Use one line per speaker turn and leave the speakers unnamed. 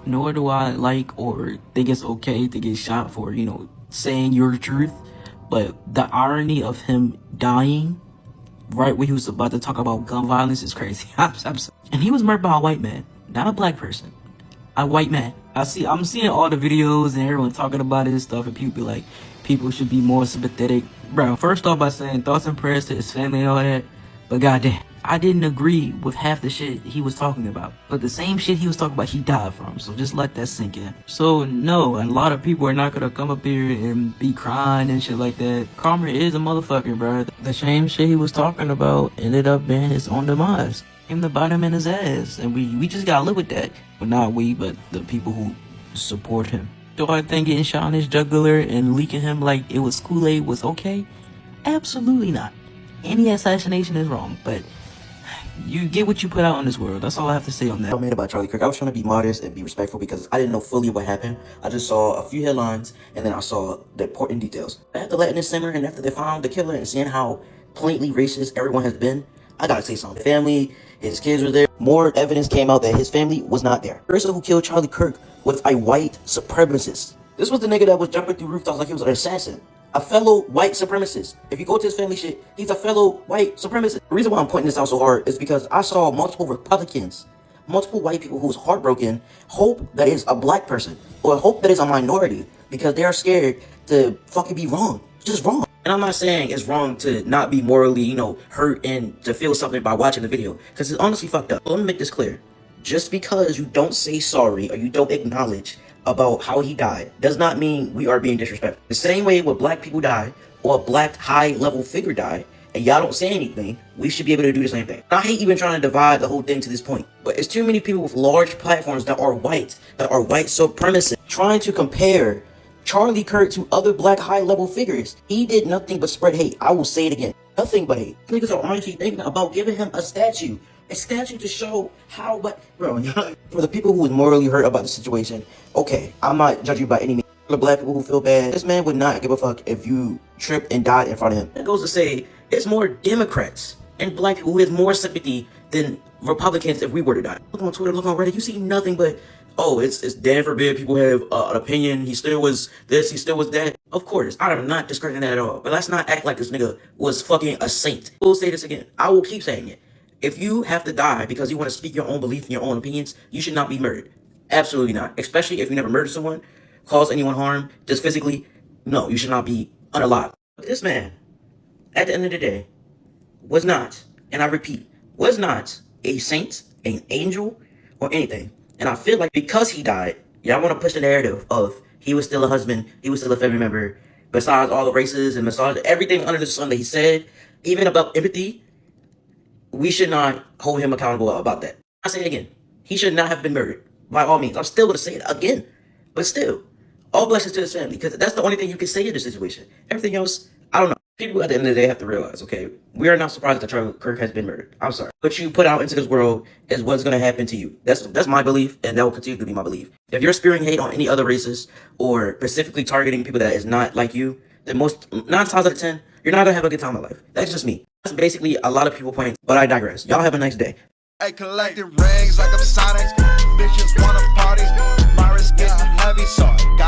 nor do I like or think it's okay to get shot for, saying your truth. But the irony of him dying right when he was about to talk about gun violence is crazy. And he was murdered by a white man, not a black person. A white man. I'm seeing all the videos and everyone talking about it and stuff, and people be like, people should be more sympathetic. Bro, first off by saying thoughts and prayers to his family and all that, but goddamn, I didn't agree with half the shit he was talking about. But the same shit he was talking about, he died from. So just let that sink in. So no, a lot of people are not gonna come up here and be crying and shit like that. Karma is a motherfucker, bro. The same shit he was talking about ended up being his own demise. Him to bite him in his ass. And we just gotta live with that. But not we, but the people who support him. Do I think getting shot in his jugular and leaking him like it was Kool-Aid was okay? Absolutely not. Any assassination is wrong, but you get what you put out in this world. That's all I have to say on that.
I made about Charlie Kirk. I was trying to be modest and be respectful because I didn't know fully what happened. I just saw a few headlines and then I saw the important details. After letting this simmer and after they found the killer and seeing how blatantly racist everyone has been, I gotta say something. The family, his kids were there. More evidence came out that his family was not there. The person who killed Charlie Kirk was a white supremacist. This was the nigga that was jumping through rooftops like he was an assassin. A fellow white supremacist. If you go to his family shit, he's a fellow white supremacist. The reason why I'm pointing this out so hard is because I saw multiple Republicans, multiple white people who was heartbroken, hope that is a black person or hope that is a minority because they are scared to fucking be wrong. Just wrong. And I'm not saying it's wrong to not be morally, hurt and to feel something by watching the video because it's honestly fucked up. Let me make this clear. Just because you don't say sorry or you don't acknowledge about how he died does not mean we are being disrespectful. The same way when black people die or a black high-level figure die and y'all don't say anything, we should be able to do the same thing. I hate even trying to divide the whole thing to this point, but it's too many people with large platforms that are white supremacists trying to compare Charlie Kirk to other black high-level figures. He did nothing but spread hate. I will say it again. Nothing but hate. Niggas are honestly thinking about giving him a statue to show how, but bro, for the people who was morally hurt about the situation, okay, I'm not judging you by any means. The black people who feel bad, this man would not give a fuck if you tripped and died in front of him. It goes to say, it's more Democrats and black people who have more sympathy than Republicans if we were to die. Look on Twitter, look on Reddit, you see nothing but, oh, it's damn forbid people have an opinion, he still was this, he still was that. Of course, I am not discrediting that at all, but let's not act like this nigga was fucking a saint. We'll say this again, I will keep saying it. If you have to die because you want to speak your own belief and your own opinions, you should not be murdered. Absolutely not. Especially if you never murdered someone, caused anyone harm, just physically. No, you should not be unalive. But this man, at the end of the day, was not, and I repeat, was not a saint, an angel, or anything. And I feel like because he died, y'all want to push the narrative of he was still a husband, he was still a family member, besides all the races and massage, everything under the sun that he said, even about empathy, we should not hold him accountable about that. I say it again. He should not have been murdered. By all means. I'm still going to say it again. But still, all blessings to his family. Because that's the only thing you can say in this situation. Everything else, I don't know. People at the end of the day have to realize, okay, we are not surprised that Charlie Kirk has been murdered. I'm sorry. What you put out into this world is what's going to happen to you. That's my belief, and that will continue to be my belief. If you're spewing hate on any other races or specifically targeting people that is not like you, then 9 times out of 10, you're not going to have a good time in life. That's just me. That's basically a lot of people point, but I digress. Y'all have a nice day.
I collected rings like I'm Sonic. Bitches wanna party. Virus getting heavy, so I got